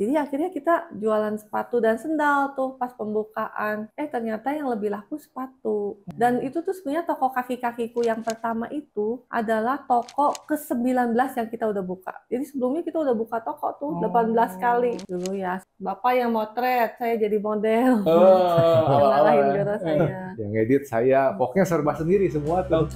Jadi akhirnya kita jualan sepatu dan sendal tuh pas pembukaan. Ternyata yang lebih laku sepatu. Dan itu tuh sebenarnya toko kaki-kakiku yang pertama itu adalah toko ke-19 yang kita udah buka. Jadi sebelumnya kita udah buka toko tuh 18 kali. Dulu ya, Bapak yang motret, saya jadi model. Yang ngarahin gara saya. Yang ngedit saya, pokoknya serba sendiri semua tuh.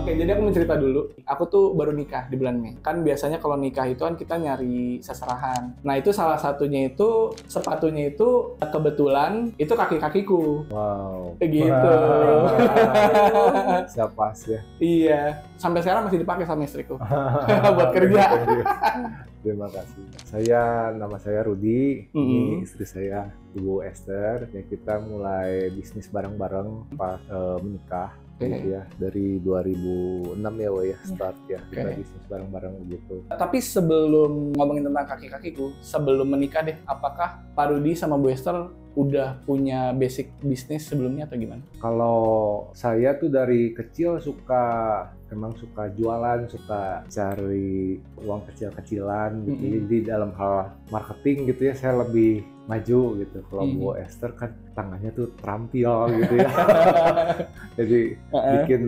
Oke, jadi aku mau cerita dulu. Aku tuh baru nikah di bulan Mei. Kan biasanya kalau nikah itu kan kita nyari seserahan. Nah, itu salah satunya itu, sepatunya itu kebetulan itu kaki-kakiku. Wow. Begitu. Siapa sih ya? Iya. Sampai sekarang masih dipakai sama istriku. Buat kerja. Terima kasih. Nama saya Rudi. Ini istri saya, Ibu Esther. Ya, kita mulai bisnis bareng-bareng pas menikah. Ya, dari 2006 ya, start ya, kita bisnis bareng-bareng begitu. Tapi sebelum ngomongin tentang kaki-kakiku, sebelum menikah deh, apakah Pak Rudi sama Bu Esther udah punya basic bisnis sebelumnya atau gimana? Kalau saya tuh dari kecil memang suka jualan, suka cari uang kecil-kecilan gitu. Jadi dalam hal marketing gitu ya, saya lebih maju gitu. Kalau Bu Esther kan tangannya tuh terampil gitu ya. Jadi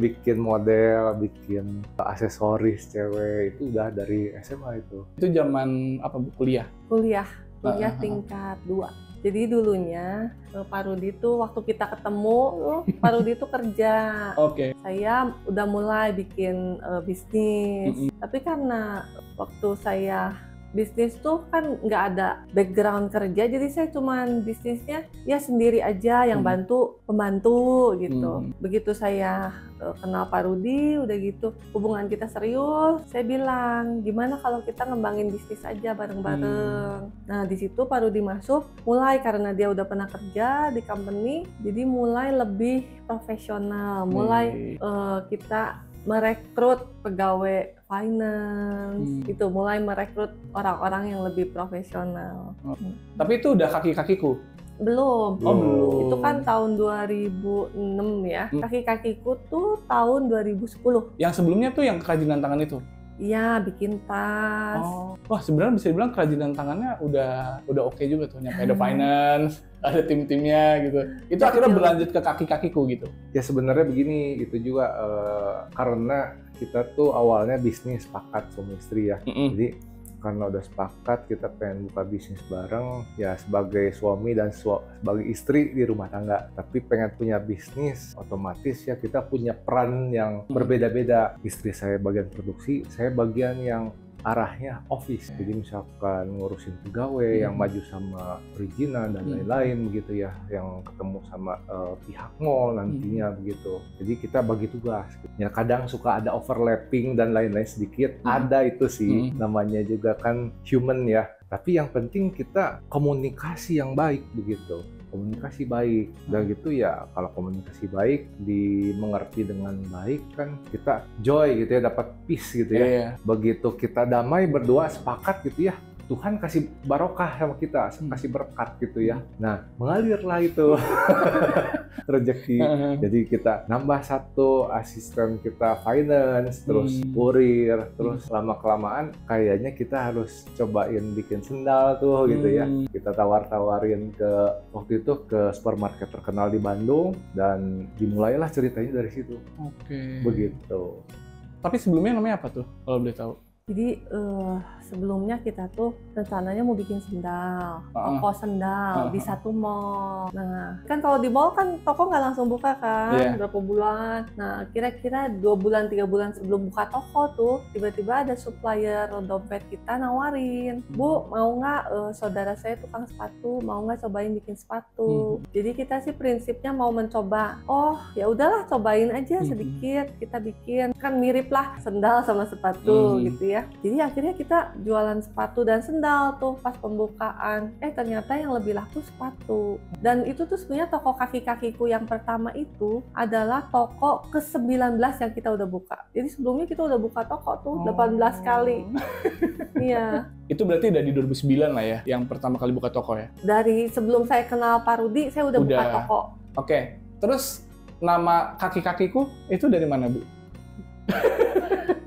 bikin model, bikin aksesoris cewek itu udah dari SMA itu. Itu zaman apa, Bu? Kuliah Tingkat 2. Jadi dulunya Pak Rudi tuh waktu kita ketemu, Pak Rudi tuh kerja. Saya udah mulai bikin bisnis. Tapi karena waktu saya bisnis tuh kan nggak ada background kerja, jadi saya cuman bisnisnya ya sendiri aja, yang bantu pembantu gitu. Begitu saya kenal Pak Rudi, udah gitu hubungan kita serius, saya bilang gimana kalau kita ngembangin bisnis aja bareng-bareng. Nah di situ Pak Rudi masuk, mulai karena dia udah pernah kerja di company, jadi mulai lebih profesional, mulai kita merekrut pegawai finance, itu mulai merekrut orang-orang yang lebih profesional. Tapi itu udah kaki-kakiku? Belum. Belum. Itu kan tahun 2006 ya. Kaki-kakiku tuh tahun 2010. Yang sebelumnya tuh yang kerajinan tangan itu? Iya, bikin tas. Wah, sebenarnya bisa dibilang kerajinan tangannya udah oke juga tuh, nyampe ada finance, ada tim-timnya gitu. Itu akhirnya berlanjut ke kaki-kakiku gitu. Ya sebenarnya begini, itu juga karena kita tuh awalnya bisnis sepakat suami istri ya. Jadi karena udah sepakat kita pengen buka bisnis bareng ya, sebagai suami dan sebagai istri di rumah tangga. Tapi pengen punya bisnis, otomatis ya kita punya peran yang berbeda-beda. Istri saya bagian produksi, saya bagian yang arahnya office. Jadi misalkan ngurusin pegawai yang maju sama perizinan dan lain-lain begitu ya, yang ketemu sama pihak mall nantinya begitu. Jadi kita bagi tugas. Ya kadang suka ada overlapping dan lain-lain sedikit, ada itu sih, namanya juga kan human ya. Tapi yang penting kita komunikasi yang baik begitu. Komunikasi baik, dan gitu ya, kalau komunikasi baik dimengerti dengan baik kan kita joy gitu ya, dapat peace gitu ya. Begitu kita damai berdua sepakat gitu ya, Tuhan kasih barokah sama kita, kasih berkat gitu ya. Nah, mengalirlah itu rezeki. Jadi kita nambah satu asisten kita finance, terus kurir, terus lama-kelamaan kayaknya kita harus cobain bikin sendal tuh gitu ya. Kita tawar-tawarin waktu itu ke supermarket terkenal di Bandung, dan dimulailah ceritanya dari situ. Begitu. Tapi sebelumnya namanya apa tuh, kalau boleh tahu? Jadi sebelumnya kita tuh rencananya mau bikin sendal, toko sendal di satu mall. Nah, kan kalau di mall kan toko nggak langsung buka kan, berapa bulan. Nah, kira-kira 2 bulan, 3 bulan sebelum buka toko tuh, tiba-tiba ada supplier dompet kita nawarin, Bu, mau nggak saudara saya tukang sepatu, mau nggak cobain bikin sepatu. Jadi kita sih prinsipnya mau mencoba. Oh, ya udahlah cobain aja sedikit, kita bikin. Kan mirip lah sendal sama sepatu gitu ya. ya. Jadi akhirnya kita jualan sepatu dan sendal tuh pas pembukaan. Ternyata yang lebih laku sepatu. Dan itu tuh sebenarnya toko kaki-kakiku yang pertama itu adalah toko ke-19 yang kita udah buka. Jadi sebelumnya kita udah buka toko tuh 18 kali. Iya. Itu berarti udah di 2009 lah ya, yang pertama kali buka toko ya? Dari sebelum saya kenal Pak Rudi, saya udah buka toko. Oke. Terus nama kaki-kakiku itu dari mana, Bu?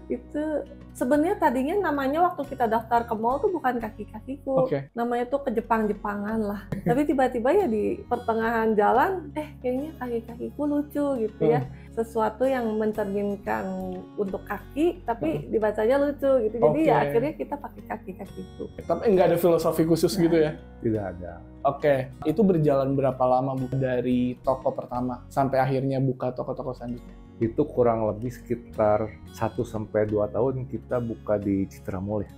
Itu sebenarnya tadinya namanya waktu kita daftar ke mall tuh bukan kaki-kakiku. Namanya tuh ke Jepang-Jepangan lah. Tapi tiba-tiba ya di pertengahan jalan, kayaknya kaki-kakiku lucu gitu ya. Sesuatu yang mencerminkan untuk kaki, tapi dibacanya lucu gitu. Jadi ya akhirnya kita pakai kaki-kakiku. Tapi nggak ada filosofi khusus gitu ya? Tidak ada. Oke. Itu berjalan berapa lama, Bu? Dari toko pertama sampai akhirnya buka toko-toko selanjutnya? Itu kurang lebih sekitar 1-2 tahun kita buka di Citra Mall ya.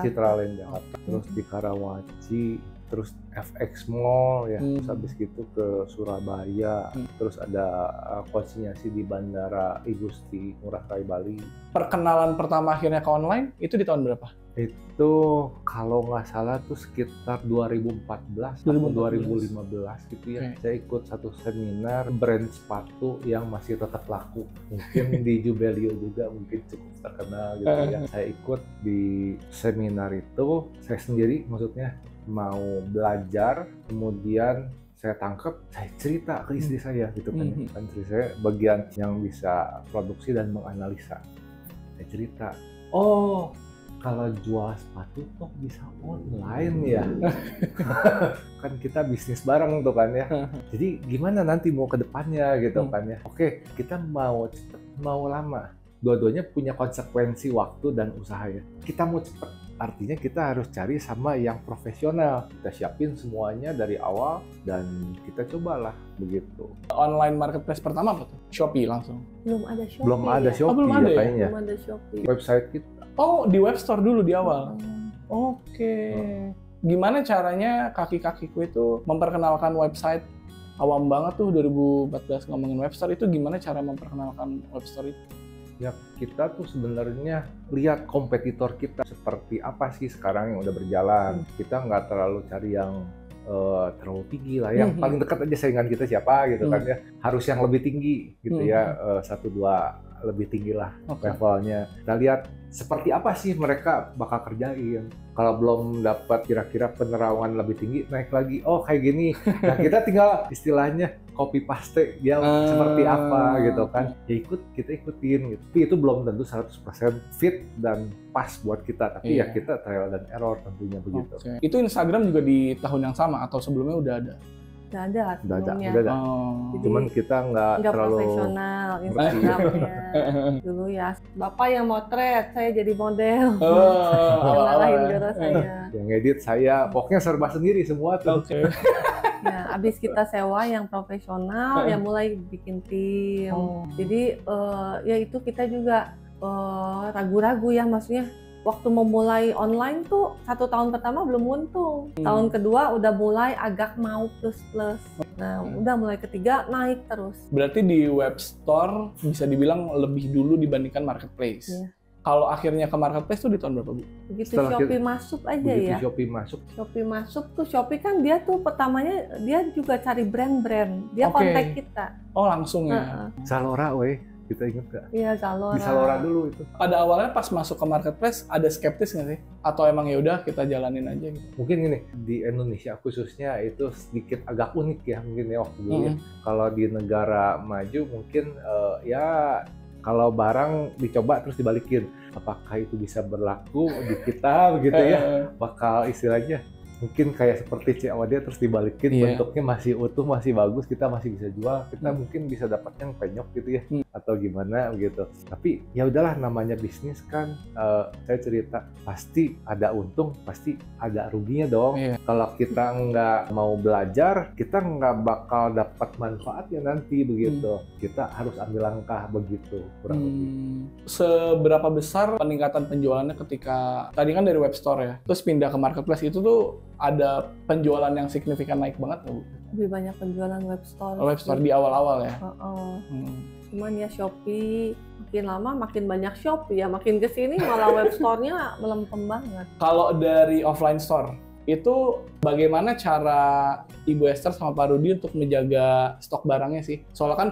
Citraland Jakarta. Terus di Karawaci, terus FX Mall ya. Terus habis gitu ke Surabaya. Terus ada konsinyasi di Bandara Igusti Ngurah Rai Bali. Perkenalan pertama akhirnya ke online itu di tahun berapa? Itu kalau nggak salah tuh sekitar 2014 atau 2015 gitu ya. Saya ikut satu seminar brand sepatu yang masih tetap laku. Mungkin di Jubelio juga mungkin cukup terkenal gitu ya. Saya ikut di seminar itu, saya sendiri maksudnya mau belajar, kemudian saya tangkap, saya cerita ke istri saya gitu kan. Kan istri saya bagian yang bisa produksi dan menganalisa. Saya cerita, kalau jual sepatu tuh bisa online ya. Kan kita bisnis bareng tuh kan ya. Jadi gimana nanti mau ke depannya gitu kan ya. Oke, kita mau cepet, mau lama. Dua-duanya punya konsekuensi waktu dan usaha ya. Kita mau cepet, artinya kita harus cari sama yang profesional. Kita siapin semuanya dari awal dan kita cobalah begitu. Online marketplace pertama apa tuh? Shopee langsung? Belum ada Shopee. Belum ada Shopee belum ada ya kayaknya. Belum ada Shopee. Website kita. Di web store dulu di awal? Oke. Gimana caranya kaki-kakiku itu memperkenalkan website? Awam banget tuh 2014 ngomongin web store, itu gimana cara memperkenalkan web store itu? Ya kita tuh sebenarnya lihat kompetitor kita seperti apa sih sekarang yang udah berjalan. Kita nggak terlalu cari yang terlalu tinggi lah, yang paling dekat aja saingan kita siapa gitu kan ya. Harus yang lebih tinggi gitu ya, 1-2 lebih tinggi lah levelnya. Kita lihat seperti apa sih mereka bakal kerjain. Kalau belum dapat kira-kira penerawangan lebih tinggi, naik lagi, kayak gini. Nah kita tinggal istilahnya copy paste dia seperti apa gitu kan. Ya kita ikutin gitu. Tapi itu belum tentu 100% fit dan pas buat kita. Tapi ya kita trial dan error tentunya begitu. Itu Instagram juga di tahun yang sama atau sebelumnya udah ada? Udah ada sebelumnya. Udah ada. Cuman kita nggak terlalu profesional Instagramnya. Dulu ya, Bapak yang motret, saya jadi model. Ngalahin gara saya. Yang edit saya, pokoknya serba sendiri semua tuh. Nah, abis kita sewa yang profesional, ya mulai bikin tim. Jadi ya itu kita juga ragu-ragu ya, maksudnya waktu memulai online tuh 1 tahun pertama belum untung. Tahun kedua udah mulai agak mau plus-plus. Nah, udah mulai ketiga naik terus. Berarti di web store bisa dibilang lebih dulu dibandingkan marketplace. Kalau akhirnya ke marketplace tuh di tahun berapa, Bu? Begitu Shopee masuk aja ya. Shopee masuk tuh, Shopee kan dia tuh pertamanya dia juga cari brand-brand. Dia kontak kita. Langsung ya. Zalora kita ingat nggak? Iya, Zalora. Di Zalora dulu itu. Pada awalnya pas masuk ke marketplace ada skeptis nggak sih? Atau emang ya udah kita jalanin aja gitu? Mungkin gini, di Indonesia khususnya itu sedikit agak unik ya mungkin ya waktu dulu. Kalau di negara maju mungkin ya kalau barang dicoba terus dibalikin, apakah itu bisa berlaku di kita begitu ya? Bakal istilahnya mungkin kayak seperti dia terus dibalikin, bentuknya masih utuh, masih bagus, kita masih bisa jual, kita mungkin bisa dapat yang penyok gitu ya, atau gimana gitu. Tapi ya udahlah, namanya bisnis kan, saya cerita pasti ada untung, pasti ada ruginya dong. Kalau kita nggak mau belajar, kita nggak bakal dapat manfaatnya nanti begitu. Kita harus ambil langkah begitu kurang lebih. Seberapa besar peningkatan penjualannya ketika tadi kan dari web store ya, terus pindah ke marketplace, itu tuh ada penjualan yang signifikan naik banget nggak, Bu? Lebih banyak penjualan web store. Web store di awal-awal ya? Cuman ya Shopee makin lama makin banyak shop ya, makin kesini malah web store-nya melempem banget. Kalau dari offline store, itu bagaimana cara Ibu Esther sama Pak Rudi untuk menjaga stok barangnya sih? Soalnya kan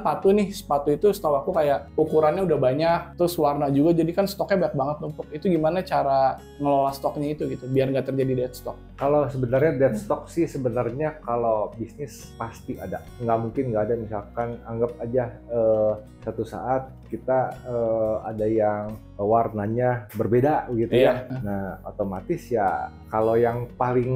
sepatu itu setahu aku kayak ukurannya udah banyak, terus warna juga, jadi kan stoknya banyak banget numpuk. Itu gimana cara ngelola stoknya itu gitu, biar nggak terjadi dead stock? Kalau sebenarnya dead stock sih sebenarnya kalau bisnis pasti ada. Nggak mungkin nggak ada. Misalkan anggap aja satu saat kita ada yang warnanya berbeda gitu ya. Nah otomatis ya kalau yang paling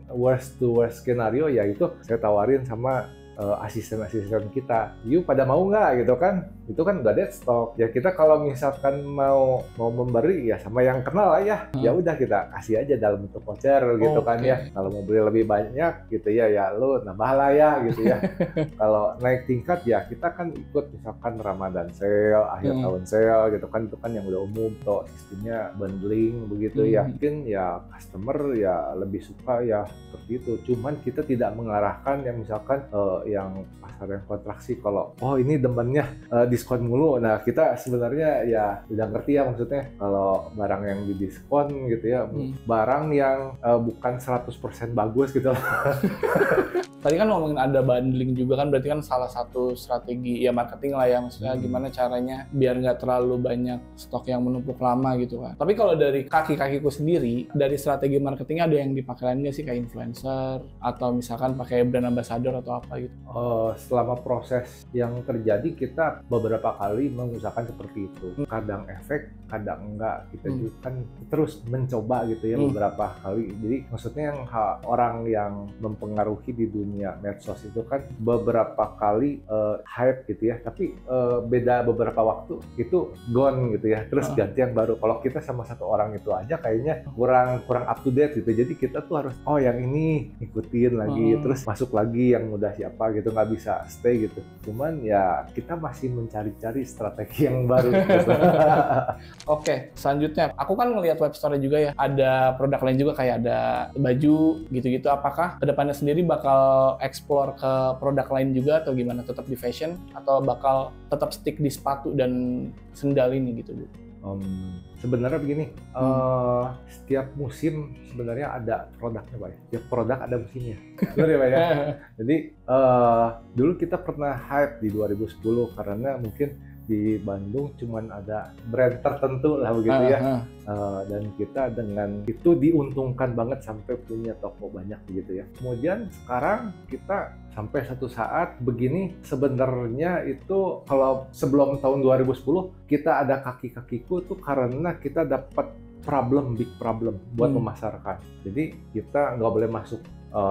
worst to worst skenario ya itu saya tawarin sama asisten-asisten kita, yuk pada mau nggak gitu kan? Itu kan udah dead stock. Ya kita kalau misalkan mau memberi ya sama yang kenal lah ya, ya udah kita kasih aja dalam bentuk voucher gitu kan ya. Kalau mau beli lebih banyak gitu ya lu nambah lah ya gitu ya. Kalau naik tingkat ya kita kan ikut misalkan Ramadan sale, akhir tahun sale gitu kan, itu kan yang udah umum tuh sistemnya bundling begitu ya. Mungkin ya customer ya lebih suka ya seperti itu. Cuman kita tidak mengarahkan yang misalkan yang pasar yang kontraksi, kalau ini demennya diskon mulu. Nah kita sebenarnya ya udah ngerti ya maksudnya kalau barang yang didiskon gitu ya, barang yang bukan 100% bagus gitu lah. Tadi kan ngomongin ada bundling juga kan, berarti kan salah satu strategi ya marketing lah ya, maksudnya gimana caranya biar nggak terlalu banyak stok yang menumpuk lama gitu kan. Tapi kalau dari kaki-kakiku sendiri, dari strategi marketingnya ada yang dipakai lain nggak sih, kayak influencer atau misalkan pakai brand ambassador atau apa gitu? Selama proses yang terjadi kita beberapa kali mengusahakan seperti itu. Kadang efek, kadang enggak. Kita juga kan terus mencoba gitu ya beberapa kali. Jadi maksudnya yang orang yang mempengaruhi di dunia medsos itu kan beberapa kali hype gitu ya, tapi beda beberapa waktu itu gone gitu ya, terus ganti yang baru. Kalau kita sama satu orang itu aja kayaknya kurang up to date gitu. Jadi kita tuh harus yang ini ikutin lagi, terus masuk lagi yang udah siapa gitu, nggak bisa stay gitu. Cuman ya kita masih mencari-cari strategi yang baru gitu. Oke, selanjutnya aku kan ngelihat web store juga ya, ada produk lain juga kayak ada baju gitu-gitu. Apakah kedepannya sendiri bakal explore ke produk lain juga atau gimana? Tetap di fashion atau bakal tetap stick di sepatu dan sendal ini gitu Bu? Sebenarnya begini, setiap musim sebenarnya ada produknya Pak ya. Setiap produk ada musimnya. Benar ya Pak ya? Jadi dulu kita pernah hype di 2010 karena mungkin di Bandung cuman ada brand tertentu lah begitu ya. Dan kita dengan itu diuntungkan banget sampai punya toko banyak begitu ya. Kemudian sekarang kita sampai satu saat begini, sebenarnya itu kalau sebelum tahun 2010 kita ada kaki-kakiku tuh karena kita dapat big problem buat memasarkan. Jadi kita nggak boleh masuk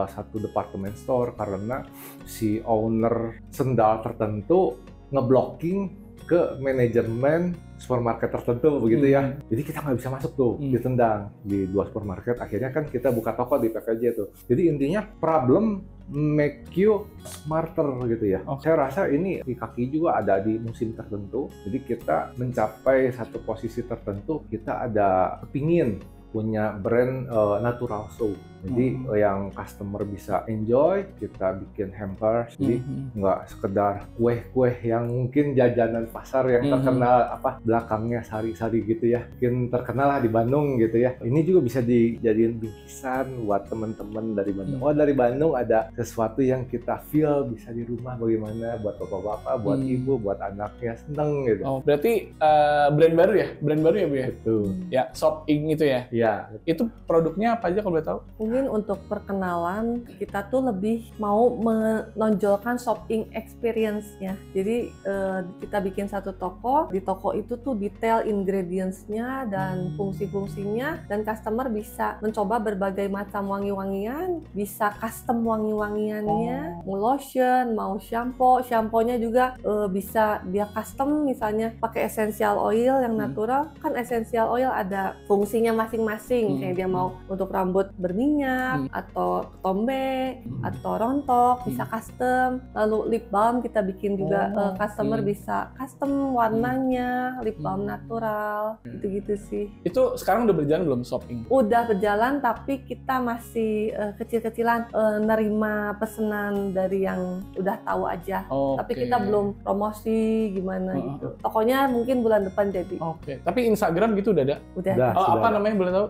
satu department store karena si owner sendal tertentu ngeblocking ke manajemen supermarket tertentu begitu ya. Jadi kita nggak bisa masuk tuh, ditendang di 2 supermarket. Akhirnya kan kita buka toko di PVJ tuh. Jadi intinya problem make you smarter gitu ya. Saya rasa ini di kaki juga ada di musim tertentu. Jadi kita mencapai satu posisi tertentu, kita ada kepingin punya brand natural show. Jadi yang customer bisa enjoy, kita bikin hampers. Jadi nggak sekedar kue-kue yang mungkin jajanan pasar yang terkenal belakangnya sari-sari gitu ya. Mungkin terkenal lah di Bandung gitu ya. Ini juga bisa dijadiin bingkisan buat teman-teman dari Bandung. Dari Bandung ada sesuatu yang kita feel bisa di rumah bagaimana buat bapak-bapak, buat ibu, buat anaknya seneng gitu. Berarti brand baru ya? Brand baru ya Bu ya? Betul. Ya, Shop Ing itu ya? Iya. Itu produknya apa aja kalau boleh tahu? Mungkin untuk perkenalan kita tuh lebih mau menonjolkan shopping experience-nya. Jadi kita bikin satu toko, di toko itu tuh detail ingredients-nya dan fungsi-fungsinya, dan customer bisa mencoba berbagai macam wangi-wangian, bisa custom wangi-wangiannya, mau lotion, mau shampoo-nya juga bisa dia custom, misalnya pakai essential oil yang natural. Kan essential oil ada fungsinya masing-masing, kayak dia mau untuk rambut berminyak, minyak atau ketombe atau rontok bisa custom. Lalu lip balm kita bikin juga customer bisa custom warnanya, lip balm natural, gitu-gitu sih. Itu sekarang udah berjalan belum shopping? Udah berjalan, tapi kita masih kecil-kecilan nerima pesanan dari yang udah tahu aja. Tapi kita belum promosi gimana gitu. Tokonya mungkin bulan depan jadi. Tapi Instagram gitu udah ada? Udah. Apa namanya boleh tahu?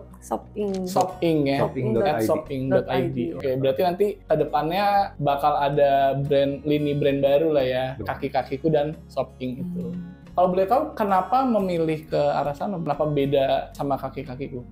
Shopping ya. Shopping.id. Oke, berarti nanti ke depannya bakal ada lini brand baru lah ya, kaki-kakiku dan shopping itu. Kalau boleh tahu kenapa memilih ke arah sana? Kenapa beda sama kaki-kakiku?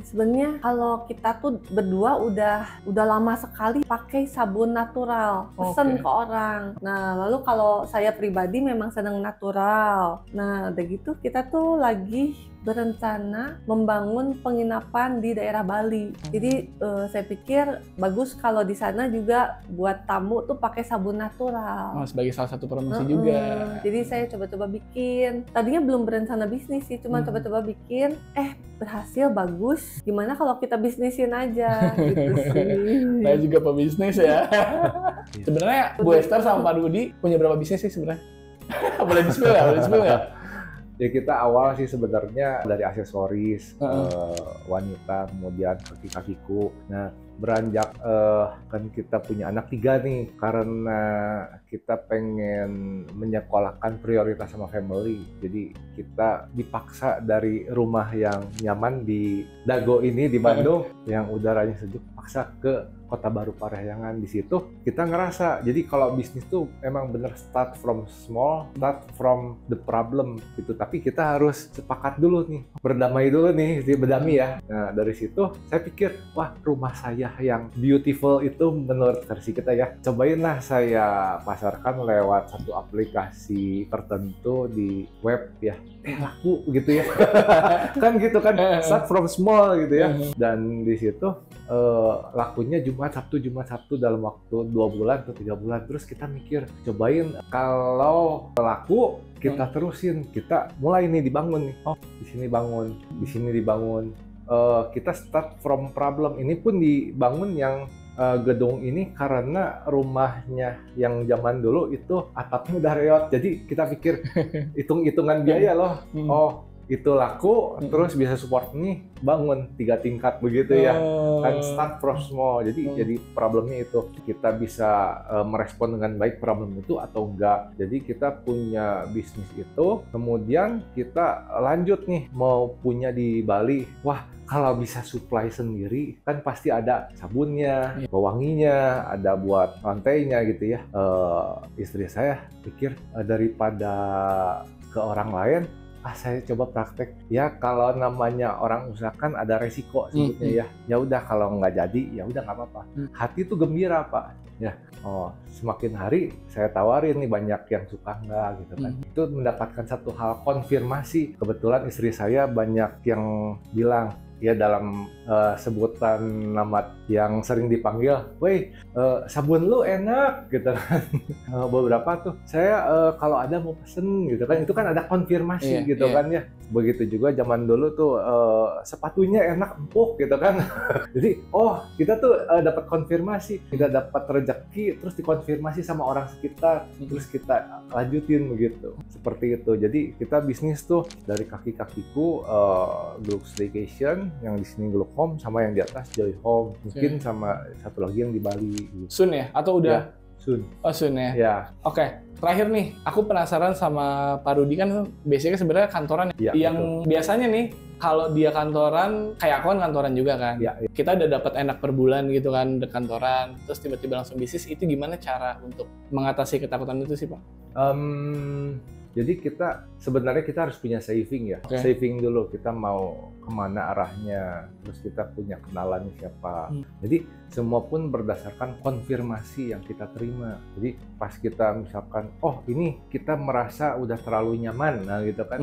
Sebenarnya kalau kita tuh berdua udah lama sekali pakai sabun natural, pesen ke orang. Nah, lalu kalau saya pribadi memang senang natural. Nah, udah gitu kita tuh lagi berencana membangun penginapan di daerah Bali. Jadi saya pikir bagus kalau di sana juga buat tamu tuh pakai sabun natural. Sebagai salah satu promosi juga. Jadi saya coba-coba bikin. Tadinya belum berencana bisnis sih, cuma coba-coba bikin. Berhasil, bagus. Gimana kalau kita bisnisin aja gitu sih. Saya juga pebisnis ya. Sebenarnya Bu Esther sama Pak Rudi punya berapa bisnis sih sebenarnya? Boleh di-spill nggak? Ya kita awal sih sebenarnya dari aksesoris wanita, kemudian kaki-kakiku. Nah, beranjak kan kita punya anak 3 nih, karena kita pengen menyekolahkan prioritas sama family. Jadi kita dipaksa dari rumah yang nyaman di Dago ini di Bandung yang udaranya sejuk, paksa ke Kota Baru Parahyangan. Di situ kita ngerasa, jadi kalau bisnis tuh emang bener start from small, start from the problem gitu. Tapi kita harus sepakat dulu nih, berdamai dulu nih, berdamai ya. Nah dari situ saya pikir, wah rumah saya yang beautiful itu menurut versi kita ya, cobainlah saya pasarkan lewat satu aplikasi tertentu di web ya. Laku gitu ya. Kan gitu kan, start from small gitu ya. Dan di situ lakunya Jumat Sabtu dalam waktu 2 bulan atau 3 bulan. Terus kita mikir, cobain kalau laku kita terusin, kita mulai nih dibangun nih. Di sini bangun, di sini dibangun. Kita start from problem. Ini pun dibangun yang gedung ini karena rumahnya yang zaman dulu itu atapnya udah reot. Jadi kita pikir hitung-hitungan biaya loh. Itu laku, terus bisa support nih, bangun 3 tingkat begitu ya. Kan start from small. Jadi problemnya itu kita bisa merespon dengan baik problem itu atau enggak. Jadi kita punya bisnis itu, kemudian kita lanjut nih mau punya di Bali. Wah, kalau bisa supply sendiri kan pasti ada sabunnya, pewanginya, ada buat lantainya gitu ya. Istri saya pikir daripada ke orang lain, saya coba praktek. Ya kalau namanya orang usahakan ada resiko sebutnya ya. Ya udah kalau nggak jadi ya udah nggak apa-apa. Hati tuh gembira Pak. Ya. Semakin hari saya tawarin nih, banyak yang suka nggak gitu kan. Itu mendapatkan satu hal konfirmasi. Kebetulan istri saya banyak yang bilang ya dalam sebutan nama yang sering dipanggil, "Woi, sabun lu enak," gitu kan. Beberapa tuh saya kalau ada mau pesen gitu kan, itu kan ada konfirmasi gitu kan ya. Begitu juga zaman dulu tuh sepatunya enak, empuk gitu kan. Jadi kita tuh dapat konfirmasi, kita dapat rezeki, terus dikonfirmasi sama orang sekitar, terus kita lanjutin begitu. Seperti itu. Jadi kita bisnis tuh dari kaki-kakiku, Gluk Staycation, yang di sini Gluk Home, sama yang di atas Joy Home, mungkin sama satu lagi yang di Bali. Gitu. Soon ya? Atau udah? Ya, soon. Soon ya? Ya. Oke, terakhir nih, aku penasaran sama Pak Rudi, kan biasanya sebenarnya kantoran ya, yang betul. Biasanya nih, kalau dia kantoran, kayak aku kan kantoran juga kan. Ya. Kita udah dapat enak per bulan gitu kan, di kantoran, terus tiba-tiba langsung bisnis. Itu gimana cara untuk mengatasi ketakutan itu sih Pak? Jadi sebenarnya kita harus punya saving ya. Saving dulu, kita mau kemana arahnya, terus kita punya kenalan siapa. Jadi semua pun berdasarkan konfirmasi yang kita terima. Jadi pas kita misalkan, ini kita merasa udah terlalu nyaman, nah gitu kan,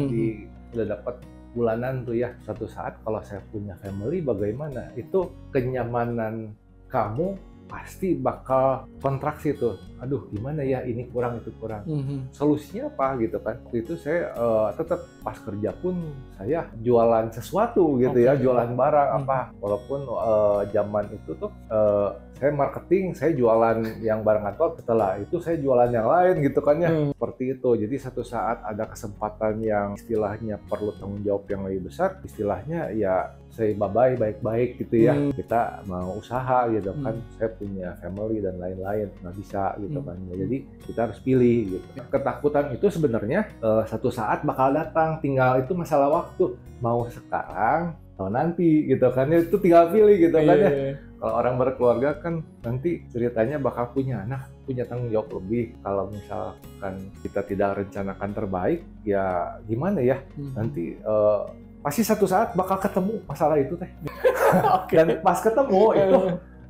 udah dapat bulanan tuh ya. Suatu saat kalau saya punya family, bagaimana? Itu kenyamanan kamu pasti bakal kontraksi tuh. Aduh, gimana ya, ini kurang, itu kurang. Solusinya apa gitu kan? Waktu itu saya tetap pas kerja pun saya jualan sesuatu gitu ya, jualan barang apa. Walaupun zaman itu tuh saya marketing, saya jualan yang barang kantor, setelah itu saya jualan yang lain gitu kan ya. Seperti itu. Jadi satu saat ada kesempatan yang istilahnya perlu tanggung jawab yang lebih besar, istilahnya ya saya bye-bye baik-baik gitu ya. Kita mau usaha gitu kan, saya punya family dan lain-lain, nggak bisa gitu kan. Jadi kita harus pilih gitu. Ketakutan itu sebenarnya satu saat bakal datang, tinggal itu masalah waktu. Mau sekarang atau nanti gitu kan, itu tinggal pilih gitu kan ya. Kalau orang berkeluarga kan nanti ceritanya bakal punya anak, punya tanggung jawab lebih. Kalau misalkan kita tidak rencanakan terbaik, ya gimana ya? Nanti pasti satu saat bakal ketemu masalah itu teh. Dan pas ketemu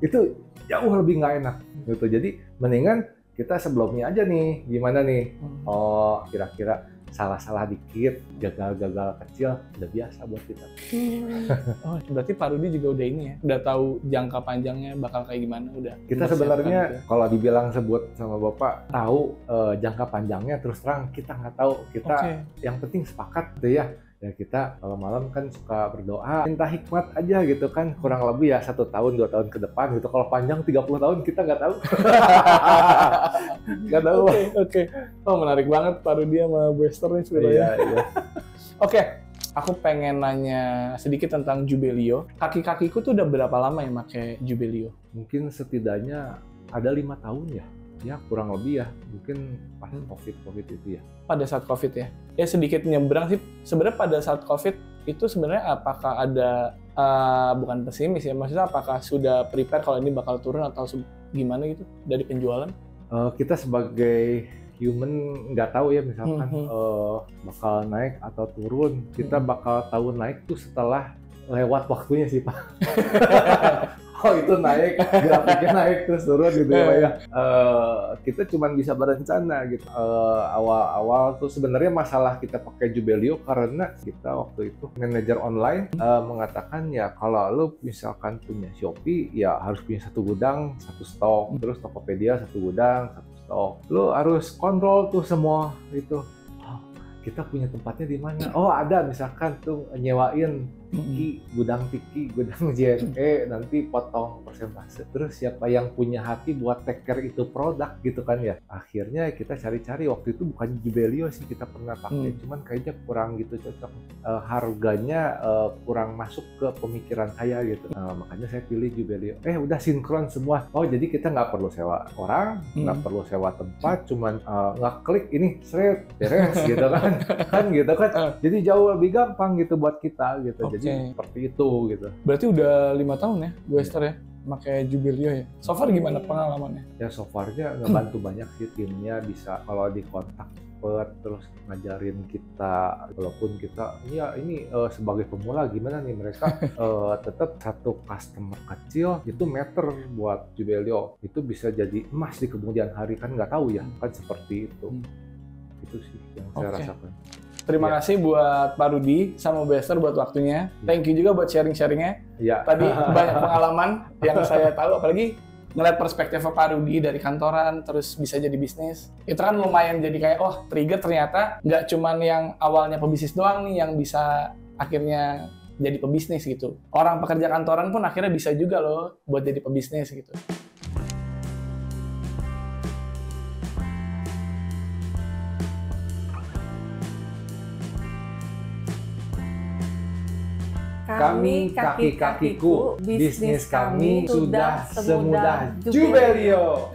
itu jauh lebih nggak enak gitu. Jadi mendingan kita sebelumnya aja nih, gimana nih? Oh, kira-kira salah-salah dikit, gagal-gagal kecil, udah biasa buat kita. Oh, berarti Pak Rudi juga udah ini ya, udah tahu jangka panjangnya bakal kayak gimana, udah. Kita sebenarnya gitu ya? Kalau dibilang sebut sama Bapak, tahu jangka panjangnya, terus terang kita nggak tahu. Kita yang penting sepakat gitu ya. Ya kita kalau malam kan suka berdoa, minta hikmat aja gitu kan, kurang lebih ya 1 tahun 2 tahun ke depan gitu. Kalau panjang 30 tahun kita nggak tahu. Nggak tahu. Oke. Oh, menarik banget Pak Rudi sama Bu Esther nih sebenarnya. Iya. Oke, aku pengen nanya sedikit tentang Jubelio. Kaki-kakiku tuh udah berapa lama ya pakai Jubelio? Mungkin setidaknya ada 5 tahun ya. Ya kurang lebih ya, mungkin pas COVID itu ya. Pada saat COVID ya? Ya sedikit nyebrang sih, sebenarnya pada saat COVID itu sebenarnya apakah ada, bukan pesimis ya, maksudnya apakah sudah prepare kalau ini bakal turun atau gimana gitu dari penjualan? Kita sebagai human nggak tahu ya misalkan bakal naik atau turun, kita bakal tahu naik tuh setelah lewat waktunya sih Pak. Oh itu naik, grafiknya naik terus turun gitu ya. Kita cuma bisa berencana gitu. Awal-awal tuh sebenarnya masalah kita pakai Jubelio karena kita waktu itu manajer online mengatakan ya kalau lu misalkan punya Shopee ya harus punya 1 gudang, 1 stok, terus Tokopedia 1 gudang, 1 stok. Lu harus kontrol tuh semua itu. Kita punya tempatnya di mana? Oh ada misalkan tuh nyewain gudang Tiki, gudang JNE, nanti potong persentase. Terus siapa yang punya hati buat take care itu produk gitu kan ya. Akhirnya kita cari-cari, waktu itu bukan Jubelio sih kita pernah pakai, cuman kayaknya kurang gitu cocok. Harganya kurang masuk ke pemikiran saya gitu. Makanya saya pilih Jubelio. Udah sinkron semua. Oh jadi kita nggak perlu sewa orang, nggak perlu sewa tempat, cuman ngeklik ini seret beres gitu kan. Kan gitu kan. Jadi jauh lebih gampang gitu buat kita gitu. Jadi seperti itu gitu. Berarti udah 5 tahun ya, Bu Esther ya, pakai Jubelio ya. So far gimana pengalamannya? Ya so far-nya ngebantu banyak sih, timnya bisa kalau dikontak terus ngajarin kita, walaupun kita ya ini sebagai pemula gimana nih, mereka tetap satu customer kecil itu meter buat Jubelio itu bisa jadi emas di kemudian hari, kan nggak tahu ya kan, seperti itu. Itu sih yang saya rasakan. Terima kasih buat Pak Rudi sama Bu Esther buat waktunya. Thank you juga buat sharing-sharingnya. Tadi banyak pengalaman yang saya tahu, apalagi ngeliat perspektif Pak Rudi dari kantoran terus bisa jadi bisnis. Itu kan lumayan jadi kayak trigger ternyata nggak cuman yang awalnya pebisnis doang nih yang bisa akhirnya jadi pebisnis gitu. Orang pekerja kantoran pun akhirnya bisa juga loh buat jadi pebisnis gitu. Kami kaki-kakiku, bisnis kami sudah semudah Jubelio.